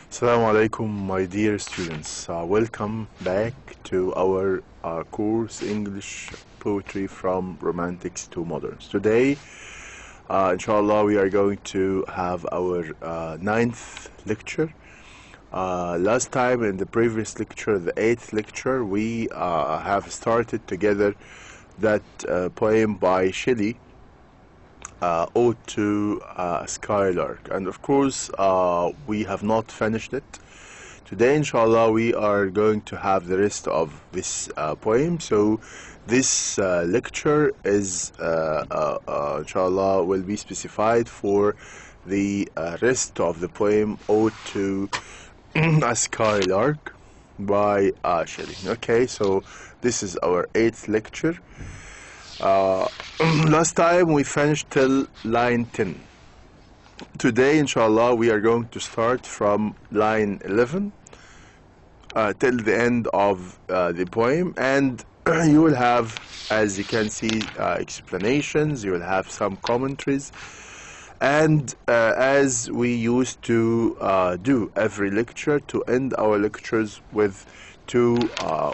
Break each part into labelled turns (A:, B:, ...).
A: Assalamu alaikum, my dear students. Welcome back to our course English Poetry from Romantics to Moderns. Today, inshallah, we are going to have our ninth lecture. Last time in the previous lecture, the 8th lecture, we have started together that poem by Shelley, Ode to Skylark, and of course we have not finished it. Today inshallah we are going to have the rest of this poem, so this lecture is inshallah will be specified for the rest of the poem Ode to a Skylark by Shelley. Okay, so this is our 8th lecture. Last time we finished till line 10. Today inshallah we are going to start from line 11 till the end of the poem, and you will have, as you can see, explanations, you will have some commentaries, and as we used to do every lecture, to end our lectures with two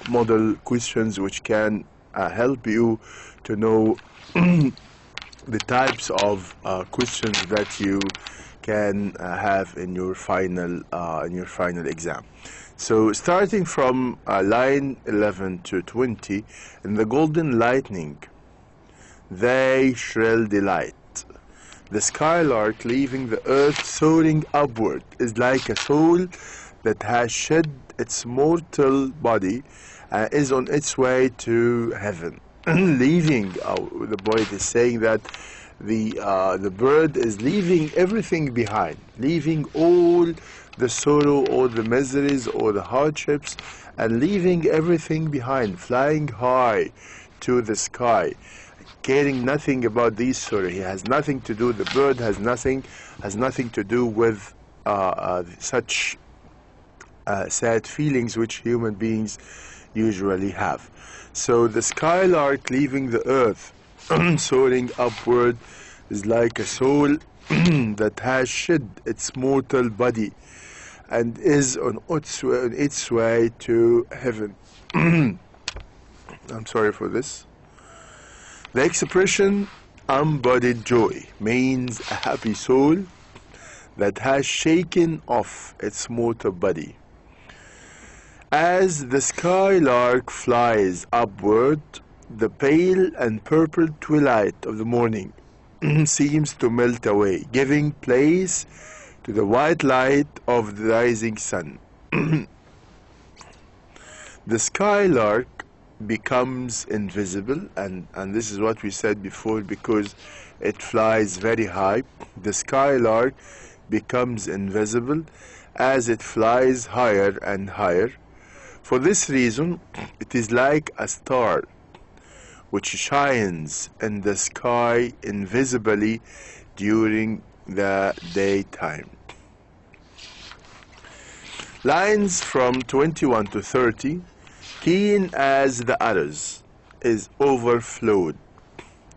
A: model questions which can help you to know the types of questions that you can have in your final exam. So starting from line 11 to 20, in the golden lightning they shrill delight. The skylark leaving the earth soaring upward is like a soul that has shed its mortal body and is on its way to heaven. Leaving, the poet is saying that the bird is leaving everything behind, leaving all the sorrow, all the miseries, all the hardships, and leaving everything behind, flying high to the sky, caring nothing about these sorrow. He has nothing to do. The bird has nothing to do with such sad feelings which human beings usually have. So the skylark leaving the earth, soaring upward, is like a soul that has shed its mortal body and is on its way to heaven. I'm sorry for this. The expression embodied joy means a happy soul that has shaken off its mortal body. As the skylark flies upward, the pale and purple twilight of the morning seems to melt away, giving place to the white light of the rising sun. The skylark becomes invisible, and this is what we said before, because it flies very high. The skylark becomes invisible as it flies higher and higher. For this reason, it is like a star which shines in the sky invisibly during the daytime. Lines from 21 to 30. Keen as the arrows is overflowed.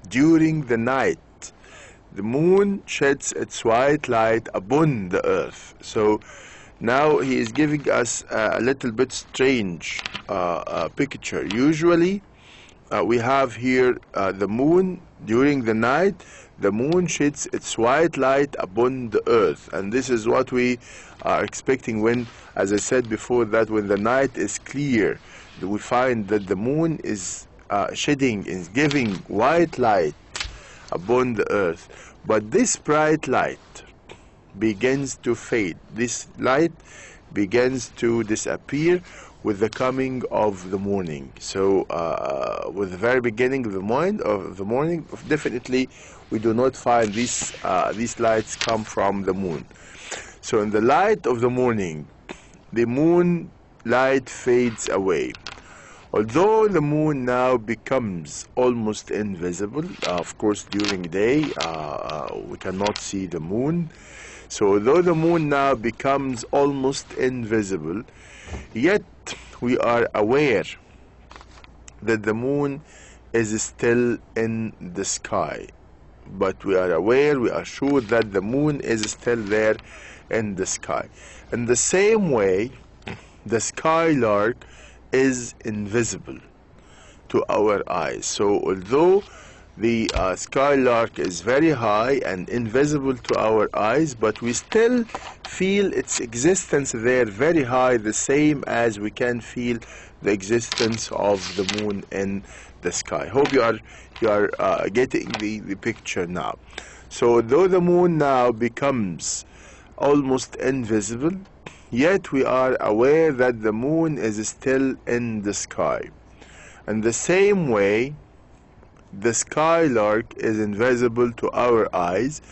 A: During the night, the moon sheds its white light upon the earth. So now he is giving us a little bit strange picture. Usually we have here the moon during the night. The moon sheds its white light upon the earth, and this is what we are expecting when, as I said before, that when the night is clear, we find that the moon is is giving white light upon the earth. But this bright light begins to fade. This light begins to disappear with the coming of the morning. So with the very beginning of the morning, definitely we do not find these lights come from the moon. So in the light of the morning, the moon light fades away. Although the moon now becomes almost invisible, of course during day we cannot see the moon. So although the moon now becomes almost invisible, yet we are aware that the moon is still in the sky. But we are aware, we are sure that the moon is still there in the sky. In the same way, the skylark is invisible to our eyes. So although the skylark is very high and invisible to our eyes, but we still feel its existence there very high, the same as we can feel the existence of the moon in the sky. Hope you are getting the picture now. So though the moon now becomes almost invisible, yet we are aware that the moon is still in the sky. In the same way, the skylark is invisible to our eyes,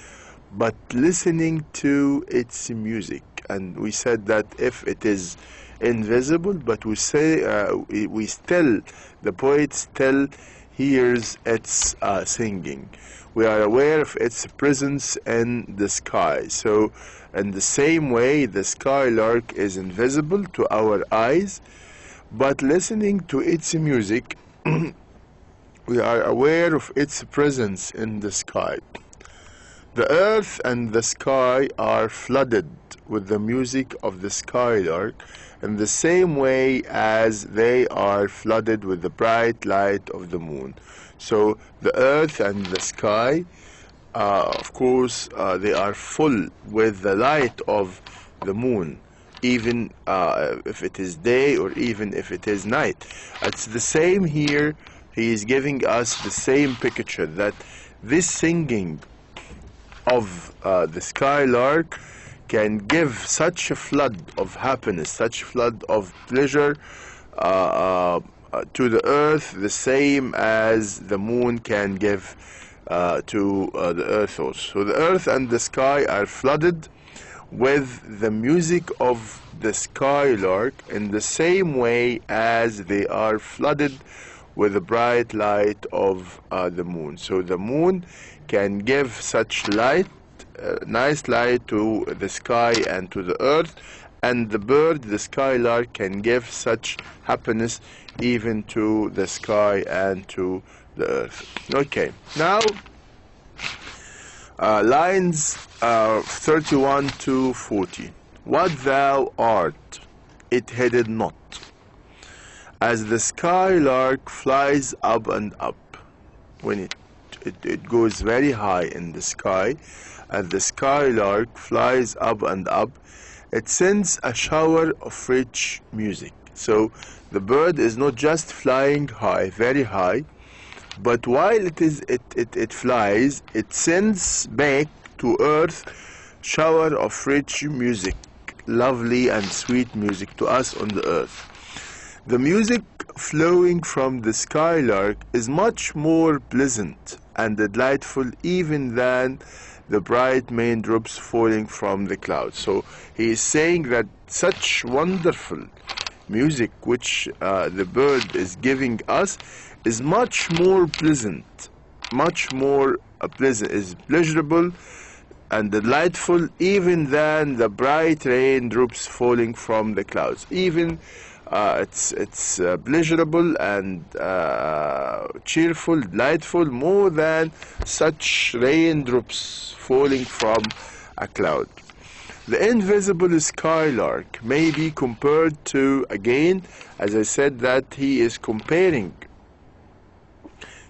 A: but listening to its music. And we said that if it is invisible, but we say the poet still hears its singing. We are aware of its presence in the sky. So in the same way, the skylark is invisible to our eyes, but listening to its music, we are aware of its presence in the sky. The earth and the sky are flooded with the music of the skylark in the same way as they are flooded with the bright light of the moon. So the earth and the sky, of course, they are full with the light of the moon, even if it is day or even if it is night. It's the same here. He is giving us the same picture, that this singing of the skylark can give such a flood of happiness, such a flood of pleasure to the earth, the same as the moon can give to the earth also. So the earth and the sky are flooded with the music of the skylark in the same way as they are flooded with the bright light of the moon. So the moon can give such light, nice light to the sky and to the earth, and the bird, the skylark, can give such happiness even to the sky and to the earth. Okay, now lines 31 to 40. What thou art, it headed not, as the skylark flies up and up. When it goes very high in the sky, as the skylark flies up and up, it sends a shower of rich music. So the bird is not just flying high, very high, but while it flies, it sends back to earth shower of rich music, lovely and sweet music to us on the earth. The music flowing from the skylark is much more pleasant and delightful even than the bright raindrops falling from the clouds. So he is saying that such wonderful music which the bird is giving us is much more pleasant, much more is pleasurable and delightful even than the bright raindrops falling from the clouds. Even it's pleasurable and cheerful, delightful, more than such raindrops falling from a cloud. The invisible skylark may be compared to, again, as I said, that he is comparing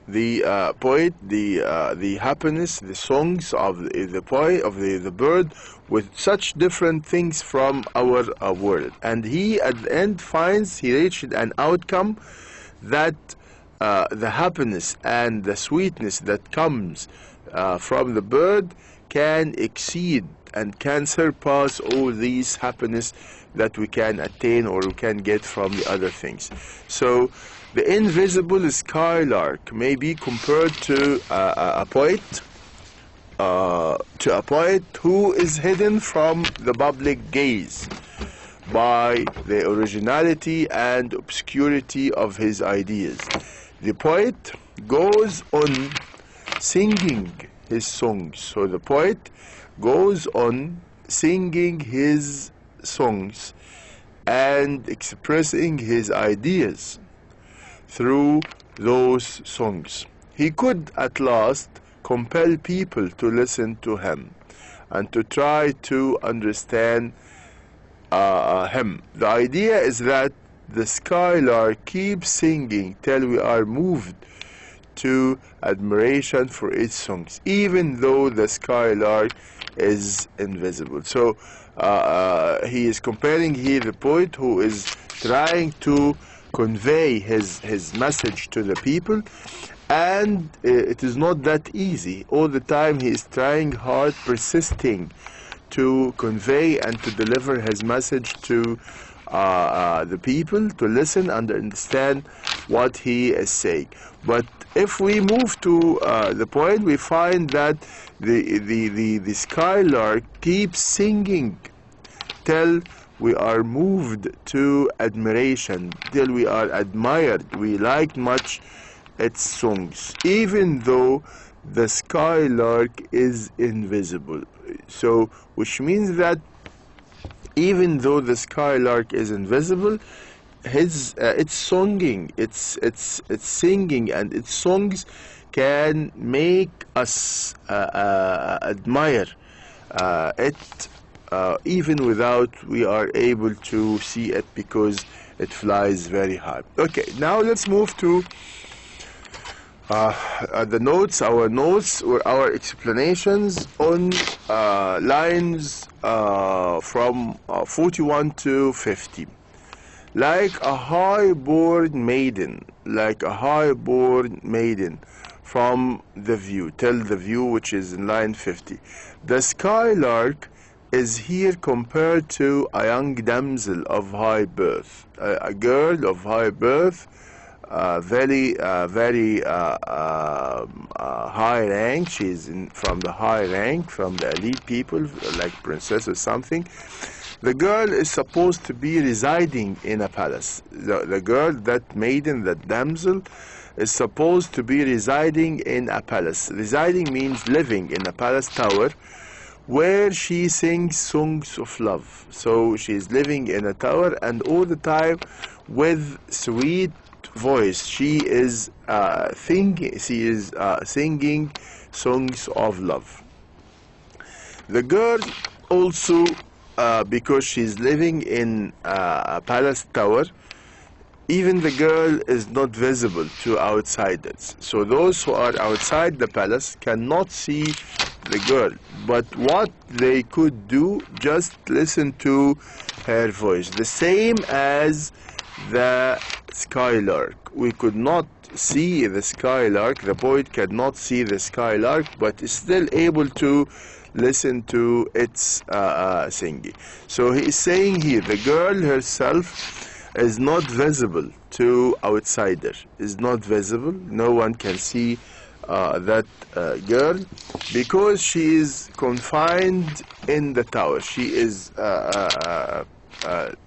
A: the poet, the happiness, the songs of the poet, of the bird, with such different things from our world. And he at the end he reached an outcome that the happiness and the sweetness that comes from the bird can exceed and can surpass all these happiness that we can attain or we can get from the other things. So the invisible skylark may be compared to a poet, who is hidden from the public gaze by the originality and obscurity of his ideas. The poet goes on singing his songs. So the poet goes on singing his songs and expressing his ideas through those songs. He could at last compel people to listen to him and to try to understand him. The idea is that the skylark keeps singing till we are moved to admiration for its songs, even though the skylark is invisible. So he is comparing here the poet who is trying to convey his message to the people, and it is not that easy. All the time he is trying hard, persisting to convey and to deliver his message to the people to listen and understand what he is saying. But if we move to the point, we find that the skylark keeps singing till we are moved to admiration, till we are admired, we like much its songs, even though the skylark is invisible. So, which means that even though the skylark is invisible, its singing and its songs can make us admire it, even without we are able to see it, because it flies very high. Okay, now let's move to the notes, our notes or our explanations on lines from 41 to 50. Like a high-born maiden, from the view, till the view, which is in line 50. The skylark is here compared to a young damsel of high birth, a girl of high birth, very high rank. She's from the high rank, from the elite people, like princess or something. The girl is supposed to be residing in a palace. The girl, that maiden, that damsel, is supposed to be residing in a palace. Residing means living in a palace tower, where she sings songs of love. So she is living in a tower, and all the time with sweet voice she is singing songs of love. The girl also, because she's living in a palace tower, even the girl is not visible to outsiders. So those who are outside the palace cannot see the girl. But what they could do, just listen to her voice. The same as the skylark. We could not see the skylark. The poet cannot see the skylark, but is still able to listen to its singing. So he is saying here, the girl herself is not visible to outsiders, is not visible. No one can see that girl, because she is confined in the tower. She is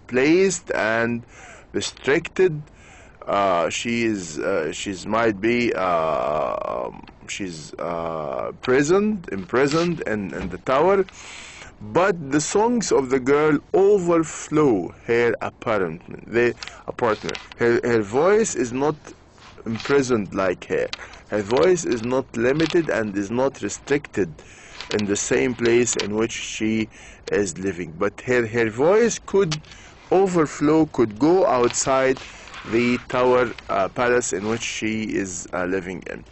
A: placed and restricted. She's imprisoned in the tower. But the songs of the girl overflow her apartment. Her voice is not imprisoned like her. Her voice is not limited and is not restricted in the same place in which she is living. But her voice could overflow, could go outside the tower palace in which she is living in,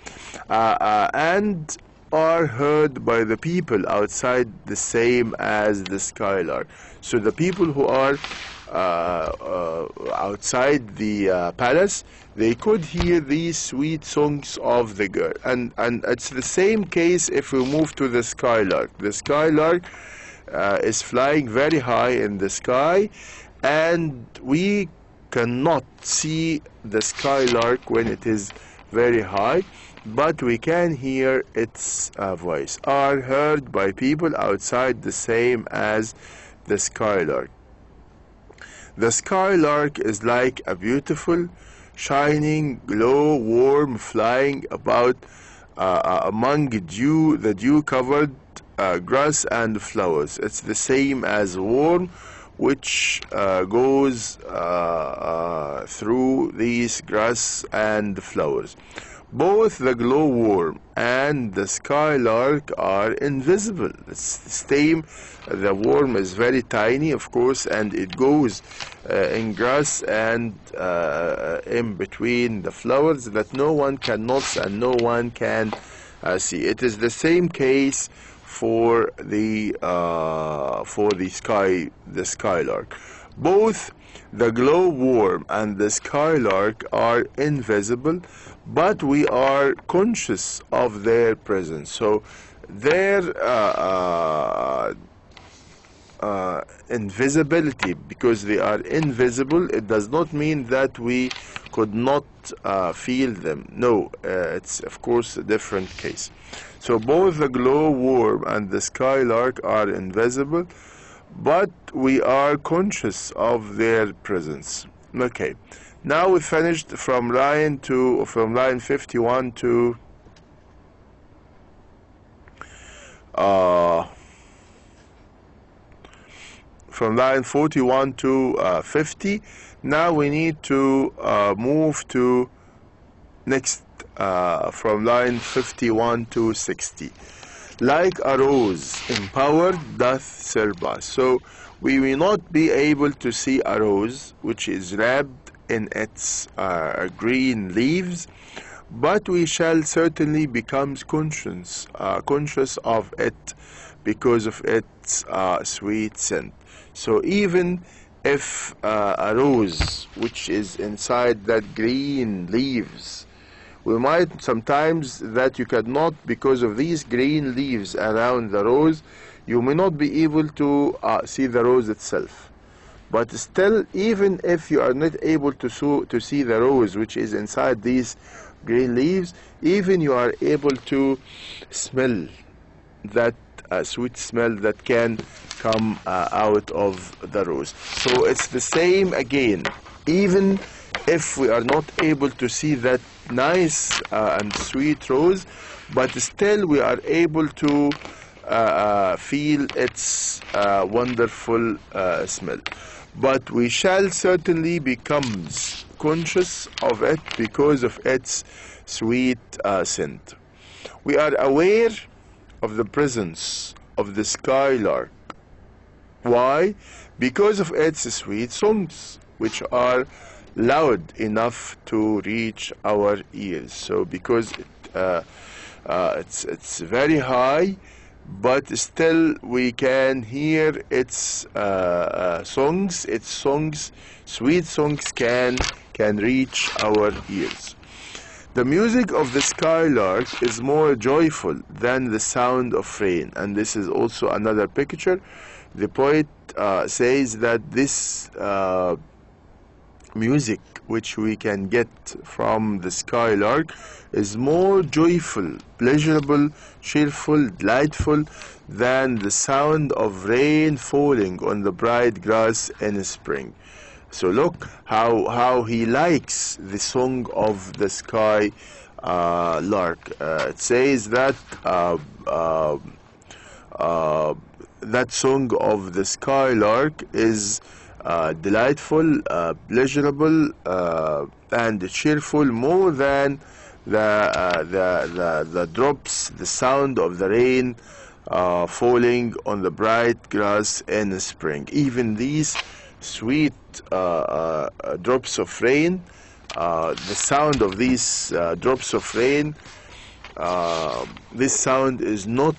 A: and are heard by the people outside, the same as the skylark. So the people who are outside the palace, they could hear these sweet songs of the girl. And it's the same case if we move to the skylark. The skylark is flying very high in the sky, and we cannot see the skylark when it is very high, but we can hear its voice. Are heard by people outside, the same as the skylark. The skylark is like a beautiful, shining, glow, warm, flying about among the dew-covered grass and flowers. It's the same as worm, which goes through these grass and flowers. Both the glowworm and the skylark are invisible. It's the same. The worm is very tiny, of course, and it goes in grass and in between the flowers that no one can notice and no one can see. It is the same case for the skylark. Both the glowworm and the skylark are invisible, but we are conscious of their presence. So their invisibility, because they are invisible, it does not mean that we could not feel them. No, it's of course a different case. So both the glowworm and the skylark are invisible, but we are conscious of their presence. Okay, now we finished from line 51 to from line 41 to 50. Now we need to move to next from line 51 to 60. Like a rose, empowered doth surpass. So we will not be able to see a rose which is wrapped in its green leaves, but we shall certainly become conscious of it because of its sweet scent. So even if a rose which is inside that green leaves, we might sometimes that you cannot, because of these green leaves around the rose, you may not be able to see the rose itself. But still, even if you are not able to see the rose which is inside these green leaves, even you are able to smell that sweet smell that can come out of the rose. So it's the same again. Even if we are not able to see that nice and sweet rose, but still we are able to feel its wonderful smell. But we shall certainly become conscious of it because of its sweet scent. We are aware of the presence of the skylark. Why? Because of its sweet songs, which are loud enough to reach our ears. So because it's very high, but still we can hear its songs. Its songs, sweet songs, can reach our ears. The music of the skylark is more joyful than the sound of rain. And this is also another picture. The poet says that this music which we can get from the skylark is more joyful, pleasurable, cheerful, delightful than the sound of rain falling on the bright grass in spring. So look how he likes the song of the sky lark. It says that that song of the skylark is delightful, pleasurable, and cheerful, more than the drops, the sound of the rain falling on the bright grass in spring. Even these sweet drops of rain, the sound of these drops of rain, this sound is not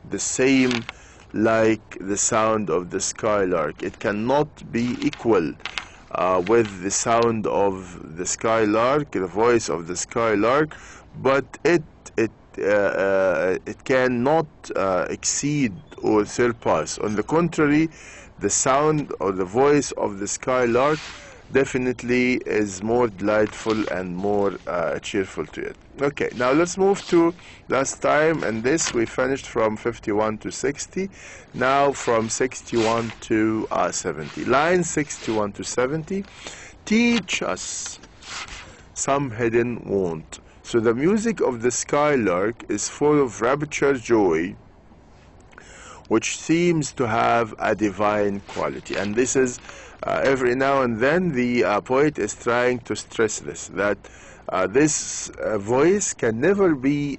A: the same like the sound of the skylark. It cannot be equal with the sound of the skylark, the voice of the skylark, but it cannot exceed or surpass. On the contrary, the sound or the voice of the skylark definitely is more delightful and more cheerful to it. Okay, now let's move to last time, and this we finished from 51 to 60. Now from 61 to 70. Line 61 to 70. Teach us some hidden want. So the music of the skylark is full of rapture, joy, which seems to have a divine quality. And this is every now and then the poet is trying to stress this, that this voice can never be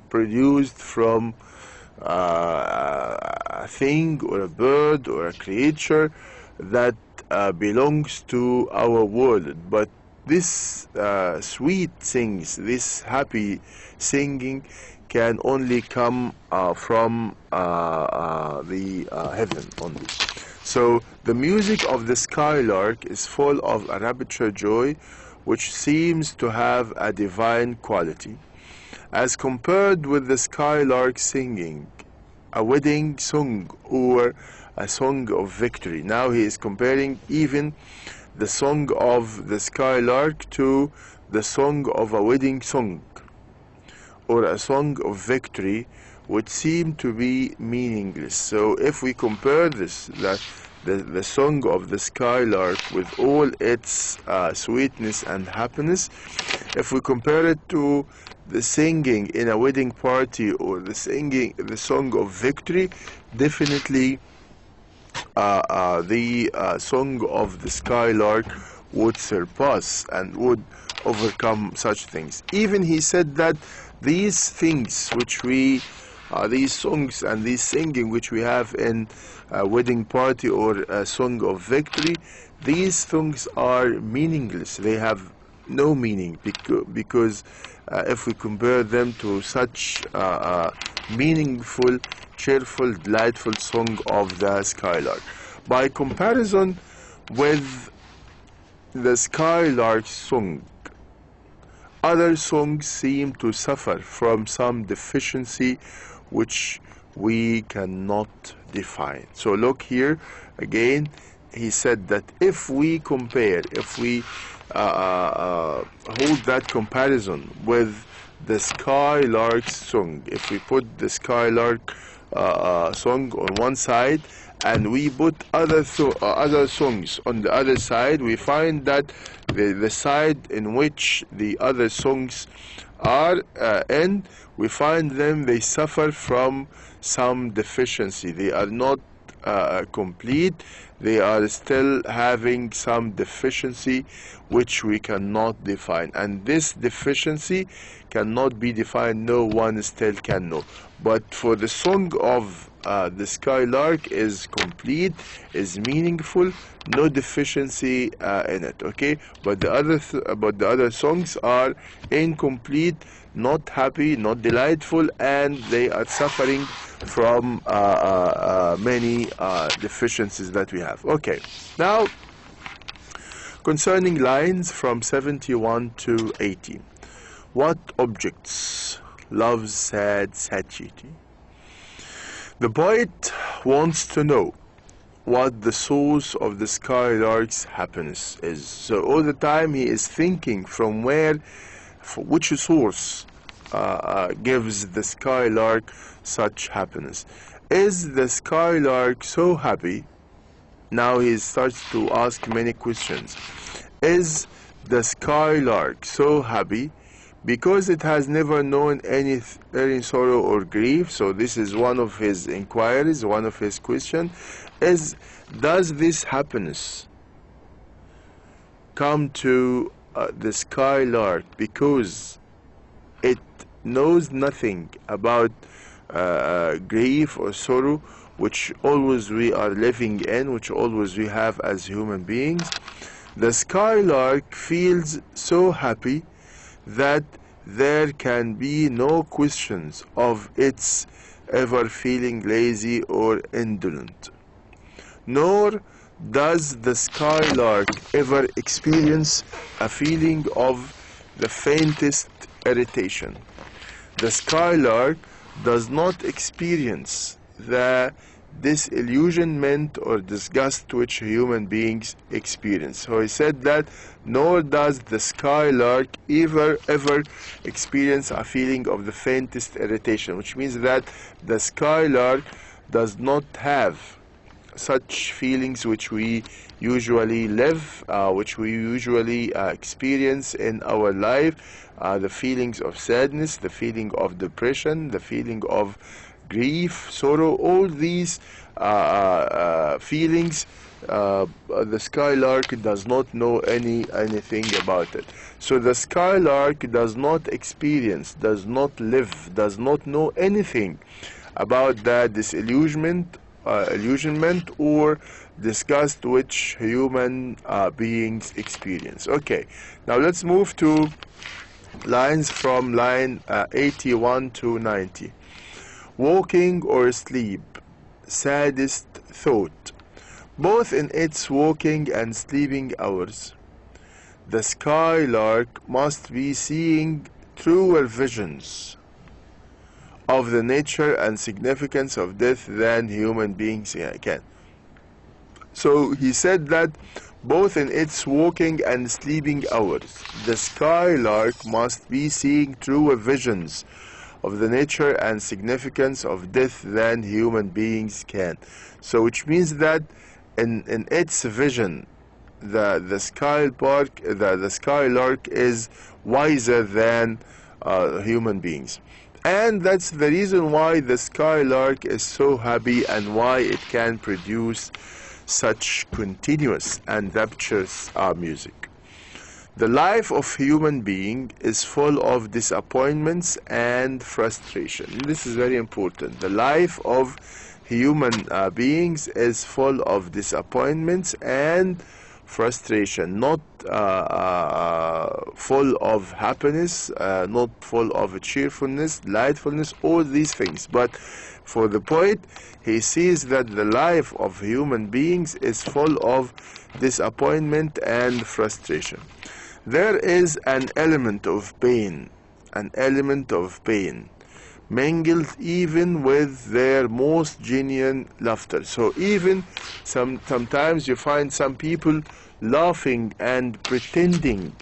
A: produced from a thing or a bird or a creature that belongs to our world, but this sweet things, this happy singing can only come from the heaven only. So the music of the skylark is full of a rapture joy, which seems to have a divine quality, as compared with the skylark singing a wedding song or a song of victory. Now he is comparing even the song of the skylark to the song of a wedding song or a song of victory, which seem to be meaningless. So if we compare this, the song of the skylark with all its sweetness and happiness, if we compare it to the singing in a wedding party or the song of victory, definitely the song of the skylark would surpass and would overcome such things. Even he said that these things which we these songs and these singing which we have in a wedding party or a song of victory, these songs are meaningless. They have no meaning because if we compare them to such meaningful, cheerful, delightful song of the skylark. By comparison with the skylark song, other songs seem to suffer from some deficiency which we cannot define. So look here again, he said that if we compare, if we hold that comparison with the skylark song, if we put the skylark song on one side and we put other songs on the other side, we find that the side in which the other songs are in, we find them, they suffer from some deficiency. They are not complete. They are still having some deficiency which we cannot define, and this deficiency cannot be defined. No one still can know. But for the song of the skylark is complete, is meaningful, no deficiency in it. Okay, but the other songs are incomplete, not happy, not delightful, and they are suffering from many deficiencies that we have. Okay, now concerning lines from 71 to 80. What objects loves sad satiety? The poet wants to know what the source of the skylark's happiness is. So all the time he is thinking from which source gives the skylark such happiness. Is the skylark so happy? Now he starts to ask many questions. Is the skylark so happy because it has never known any sorrow or grief? So this is one of his inquiries, one of his questions. Does this happiness come to the skylark because it knows nothing about grief or sorrow, which always we are living in, which always we have as human beings? The skylark feels so happy that there can be no questions of its ever feeling lazy or indolent. Nor does the skylark ever experience a feeling of the faintest irritation. The skylark does not experience the disillusionment or disgust which human beings experience. So he said that nor does the skylark ever experience a feeling of the faintest irritation, which means that the skylark does not have such feelings which we usually live, which we usually experience in our life, the feelings of sadness, the feeling of depression, the feeling of grief, sorrow, all these feelings, the skylark does not know anything about it. So the skylark does not experience, does not live, does not know anything about that disillusionment, or disgust which human beings experience. Okay, now let's move to lines from line 81 to 90. Walking or sleep, saddest thought, both in its waking and sleeping hours. The skylark must be seeing truer visions of the nature and significance of death than human beings can. So he said that both in its waking and sleeping hours, the skylark must be seeing truer visions of the nature and significance of death than human beings can. So which means that in its vision, the skylark is wiser than human beings. And that's the reason why the skylark is so happy and why it can produce such continuous and rapturous music. The life of human being is full of disappointments and frustration. This is very important. The life of human beings is full of disappointments and frustration, not full of happiness, not full of cheerfulness, lightfulness, all these things. But for the poet, he sees that the life of human beings is full of disappointment and frustration. There is an element of pain, mingled even with their most genuine laughter. So even sometimes you find some people laughing and pretending,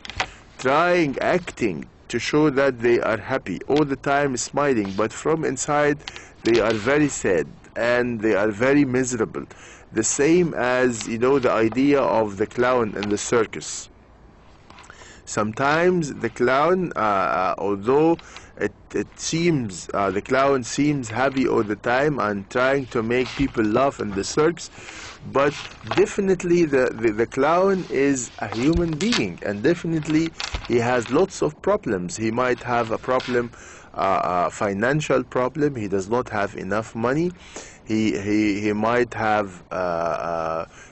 A: acting to show that they are happy, all the time smiling, but from inside they are very sad and they are very miserable. The same as, the idea of the clown in the circus. Sometimes the clown, although it seems the clown seems happy all the time and trying to make people laugh in the circus, but definitely the clown is a human being, and definitely he has lots of problems. He might have a problem, financial problem. He does not have enough money. He might have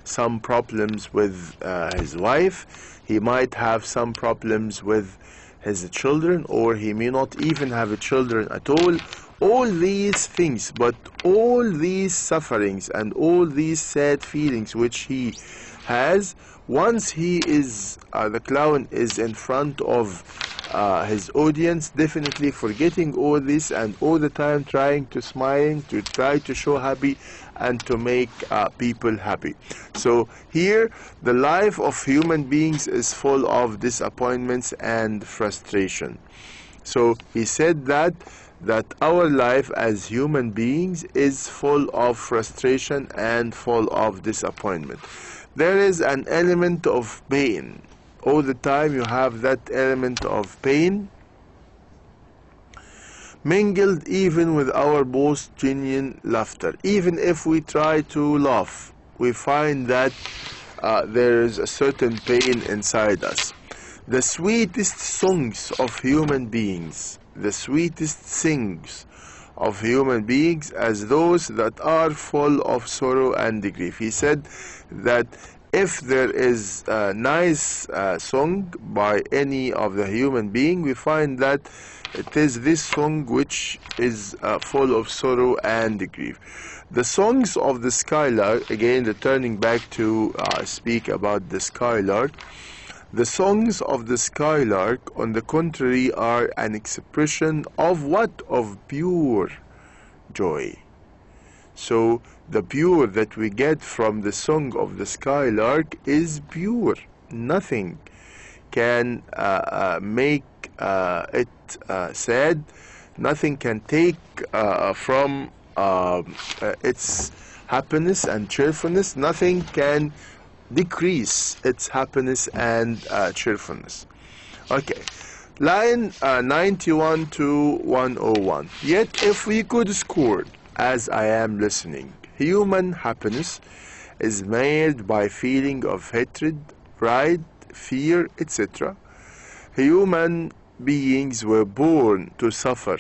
A: some problems with his wife. He might have some problems with his children, or he may not even have children at all. All these things, but all these sufferings and all these sad feelings which he has, once he is, the clown is in front of his audience, definitely forgetting all this and all the time trying to smile, to try to show happy and to make people happy. So here the life of human beings is full of disappointments and frustration. So he said that our life as human beings is full of frustration and full of disappointment. There is an element of pain. All the time you have that element of pain, mingled even with our most genuine laughter. Even if we try to laugh, we find that there is a certain pain inside us. The sweetest songs of human beings, the sweetest things of human beings, as those that are full of sorrow and grief. He said that if there is a nice song by any of the human being, we find that it is this song which is full of sorrow and grief. The songs of the skylark, again returning back to speak about the skylark, the songs of the skylark, on the contrary, are an expression of what? Of pure joy. So the pure that we get from the song of the skylark is pure. Nothing can make it sad. Nothing can take from its happiness and cheerfulness. Nothing can decrease its happiness and cheerfulness. Okay, line 91 to 101. Yet if we could score as I am listening. Human happiness is made by feeling of hatred, pride, fear, etc. Human beings were born to suffer.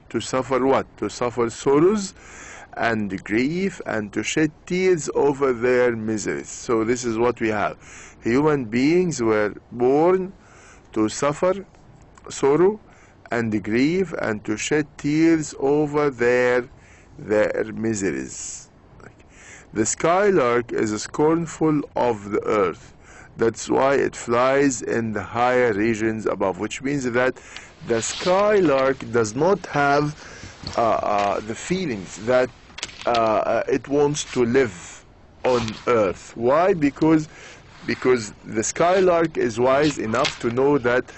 A: To suffer what? To suffer sorrows and grief and to shed tears over their miseries. So this is what we have. Human beings were born to suffer sorrow and grief and to shed tears over their miseries. The skylark is scornful of the earth. That's why it flies in the higher regions above, which means that the skylark does not have the feelings that it wants to live on earth. Why? Because the skylark is wise enough to know that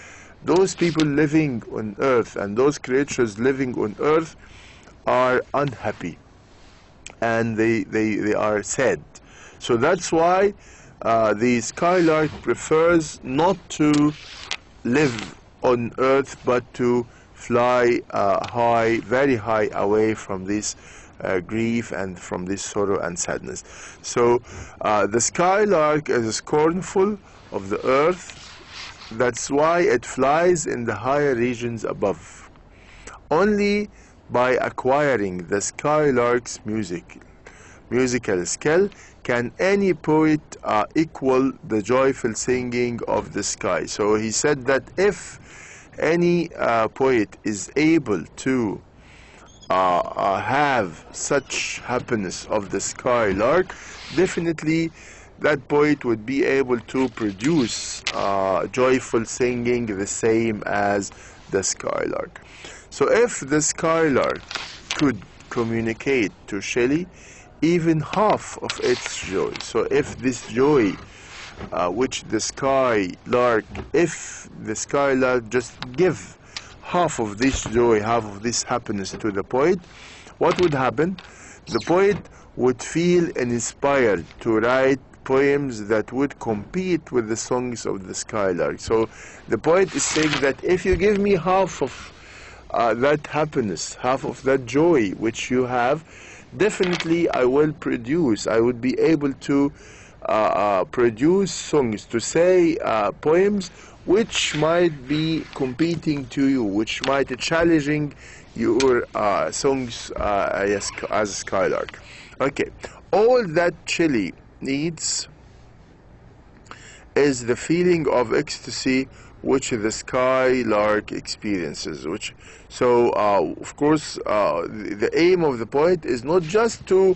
A: those people living on earth and those creatures living on earth are unhappy and they are sad. So that's why the skylark prefers not to live on earth but to fly high, very high away from this grief and from this sorrow and sadness. So the skylark is scornful of the earth. That's why it flies in the higher regions above. Only by acquiring the skylark's musical skill can any poet equal the joyful singing of the sky. So he said that if any poet is able to have such happiness of the skylark, definitely that poet would be able to produce joyful singing the same as the skylark. So if the skylark could communicate to Shelley even half of its joy, so if this joy which the skylark, if the skylark just give half of this joy, half of this happiness to the poet, what would happen? The poet would feel inspired to write poems that would compete with the songs of the skylark. So the poet is saying that if you give me half of that happiness, half of that joy which you have, definitely I would be able to produce songs, to say poems which might be competing to you, which might be challenging your songs as a skylark. Okay, all that Shelley needs is the feeling of ecstasy which the skylark experiences. Of course, the aim of the poet is not just to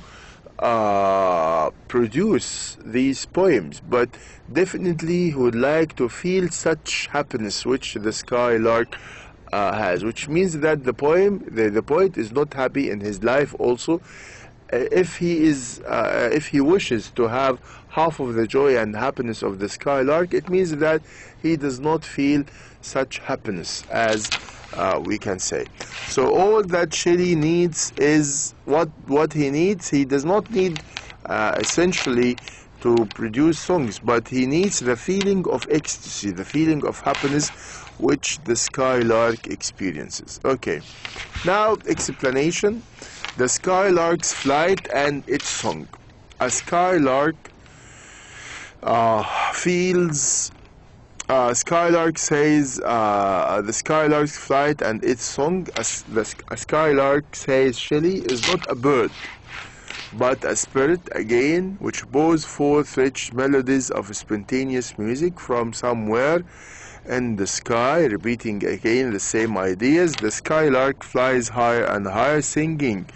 A: produce these poems, but definitely he would like to feel such happiness which the skylark has, which means that the poet is not happy in his life also. If he wishes to have half of the joy and happiness of the skylark, it means that he does not feel such happiness, as we can say. So all that Shelley needs is what he needs. He does not need essentially to produce songs, but he needs the feeling of ecstasy, the feeling of happiness which the skylark experiences. Okay, now explanation. The skylark's flight and its song. A skylark skylark says the skylark's flight and its song. A skylark, says Shelley, is not a bird, but a spirit again, which pours forth rich melodies of spontaneous music from somewhere in the sky, repeating again the same ideas. The skylark flies higher and higher, singing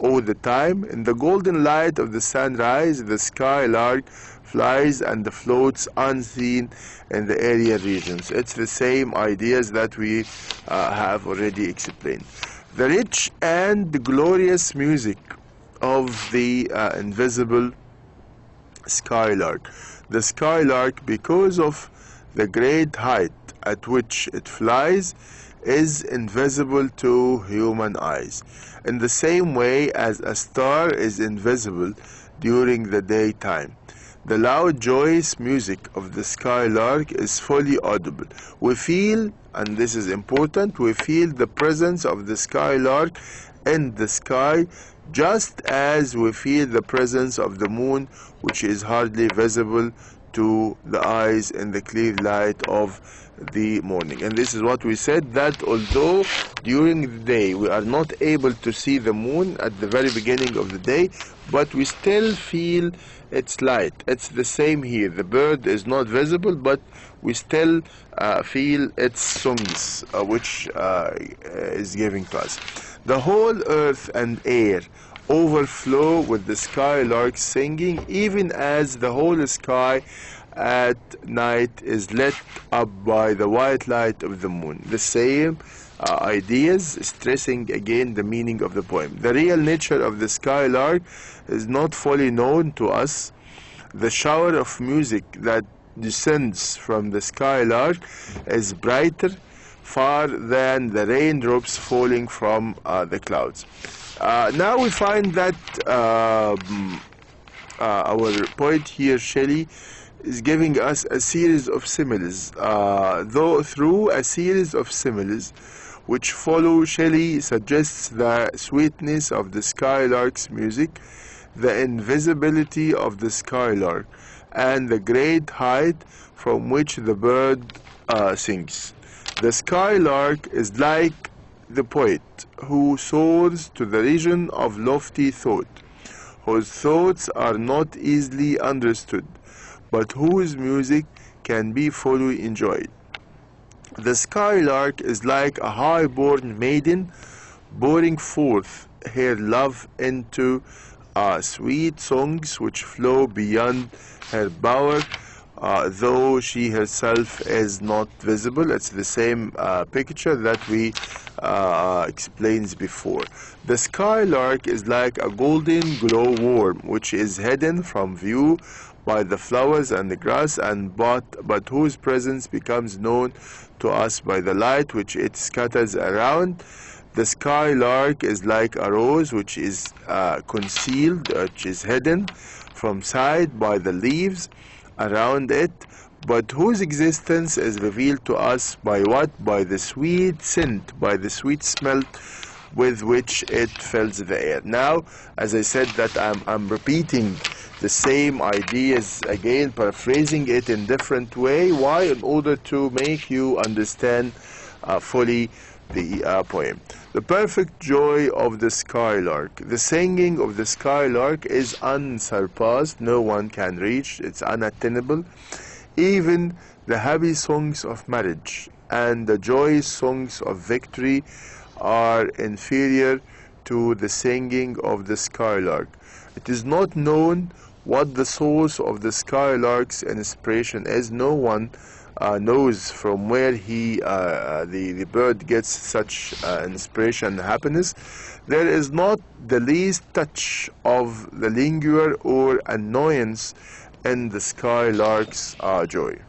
A: all the time. In the golden light of the sunrise, the skylark flies and floats unseen in the area regions. It's the same ideas that we have already explained. The rich and glorious music of the invisible skylark. The skylark, because of the great height at which it flies, is invisible to human eyes, in the same way as a star is invisible during the daytime. The loud, joyous music of the skylark is fully audible. We feel, and this is important, we feel the presence of the skylark in the sky just as we feel the presence of the moon, which is hardly visible to the eyes in the clear light of the morning. And this is what we said, that although during the day we are not able to see the moon at the very beginning of the day, but we still feel its light. It's the same here. The bird is not visible, but we still feel its songs, which is giving to us. The whole earth and air overflow with the skylark singing, even as the whole sky at night is lit up by the white light of the moon. The same ideas, stressing again the meaning of the poem. The real nature of the skylark is not fully known to us. The shower of music that descends from the skylark is brighter far than the raindrops falling from the clouds. Now we find that our poet here, Shelley, is giving us a series of similes. Through a series of similes which follow, Shelley suggests the sweetness of the skylark's music, the invisibility of the skylark, and the great height from which the bird sings. The skylark is like the poet who soars to the region of lofty thought, whose thoughts are not easily understood, but whose music can be fully enjoyed. The skylark is like a high-born maiden pouring forth her love into sweet songs which flow beyond her bower, though she herself is not visible. It's the same picture that we explained before. The skylark is like a golden glowworm which is hidden from view by the flowers and the grass, but whose presence becomes known to us by the light which it scatters around. The skylark is like a rose which is concealed, which is hidden from sight by the leaves around it, but whose existence is revealed to us by what? By the sweet scent, by the sweet smell with which it fills the air. Now, as I said, that I'm repeating the same ideas again, paraphrasing it in different way. Why? In order to make you understand fully the poem. The perfect joy of the skylark. The singing of the skylark is unsurpassed. No one can reach. It's unattainable. Even the happy songs of marriage and the joyous songs of victory are inferior to the singing of the skylark. It is not known what the source of the skylark's inspiration is. No one knows from where the bird gets such inspiration and happiness. There is not the least touch of the languor or annoyance in the skylark's joy.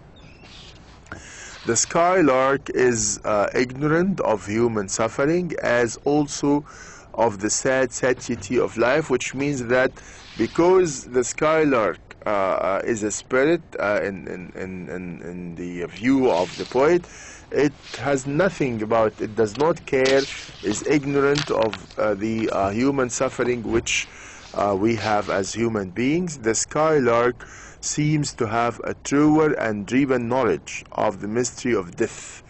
A: The skylark is ignorant of human suffering, as also of the sad satiety of life, which means that because the skylark is a spirit in the view of the poet, it has nothing about it, does not care, is ignorant of the human suffering which we have as human beings. The skylark seems to have a truer and deeper knowledge of the mystery of death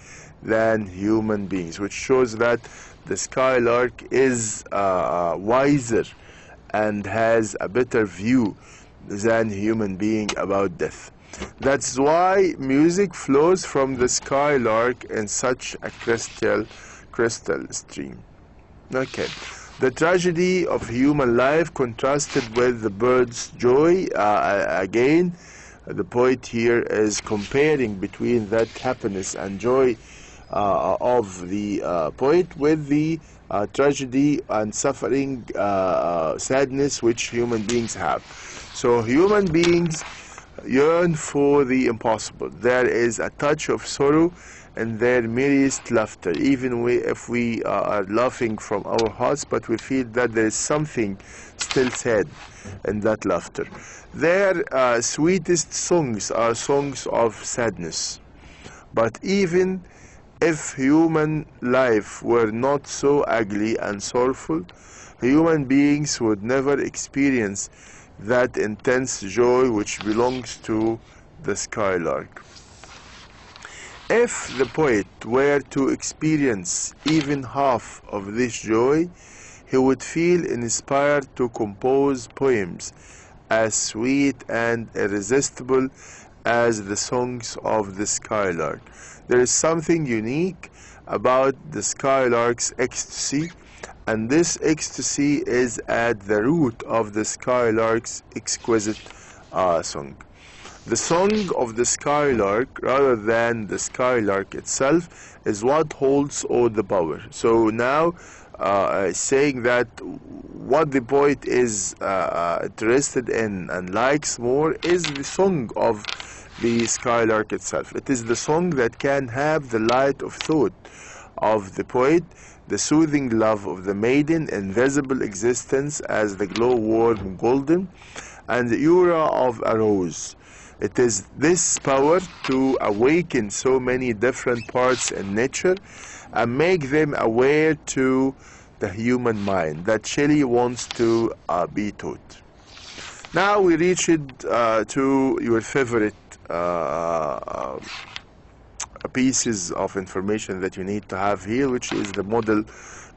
A: than human beings, which shows that the skylark is wiser and has a better view than human being about death. That's why music flows from the skylark in such a crystal stream. Okay. The tragedy of human life contrasted with the bird's joy. Again, the poet here is comparing between that happiness and joy of the poet with the tragedy and suffering, sadness which human beings have. So human beings yearn for the impossible. There is a touch of sorrow in their merriest laughter, even if we are laughing from our hearts, but we feel that there is something still sad in that laughter. Their sweetest songs are songs of sadness. But even if human life were not so ugly and sorrowful, human beings would never experience that intense joy which belongs to the skylark. If the poet were to experience even half of this joy, he would feel inspired to compose poems as sweet and irresistible as the songs of the skylark. There is something unique about the skylark's ecstasy, and this ecstasy is at the root of the skylark's exquisite song. The song of the skylark, rather than the skylark itself, is what holds all the power. So now saying that what the poet is interested in and likes more is the song of the skylark itself. It is the song that can have the light of thought of the poet, the soothing love of the maiden, invisible existence as the glow-warm golden, and the aura of a rose. It is this power to awaken so many different parts in nature and make them aware to the human mind that Shelley wants to be taught. Now we reached to your favorite pieces of information that you need to have here, which is the model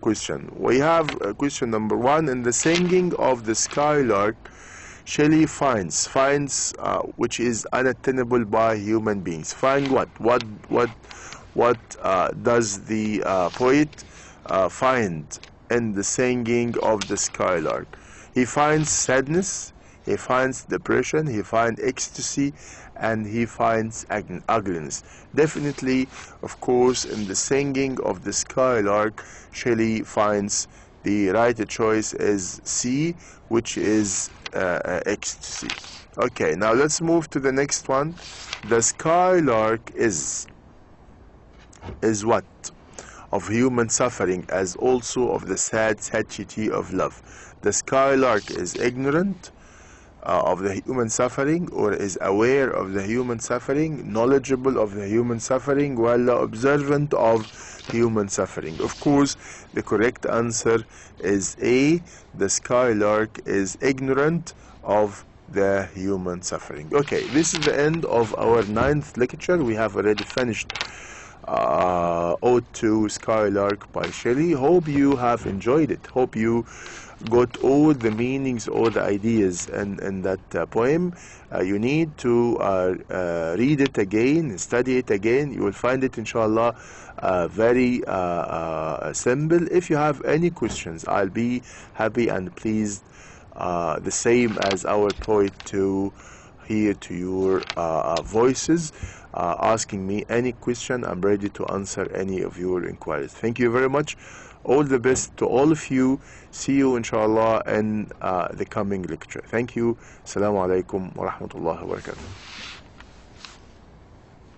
A: question. We have question number 1. In the singing of the skylark, Shelley finds which is unattainable by human beings. Find what? What does the poet find in the singing of the skylark? He finds sadness, he finds depression, he finds ecstasy, and he finds ugliness. Definitely, of course, in the singing of the skylark, Shelley finds the right choice is C, which is ecstasy. Okay, now let's move to the next one. The skylark is what? Of human suffering, as also of the sad satiety of love. The skylark is ignorant of the human suffering, or is aware of the human suffering, knowledgeable of the human suffering, while observant of human suffering. Of course, the correct answer is A. The skylark is ignorant of the human suffering. Okay, this is the end of our 9th lecture. We have already finished Ode to Skylark by Shelley. Hope you have enjoyed it. Hope you got all the meanings, all the ideas in that poem. You need to read it again, study it again. You will find it, inshallah, very simple. If you have any questions, I'll be happy and pleased, the same as our poet, to hear to your voices, asking me any question. I'm ready to answer any of your inquiries. Thank you very much. All the best to all of you. See you, inshallah, in the coming lecture. Thank you. Assalamu alaikum wa rahmatullahi wa barakatuh.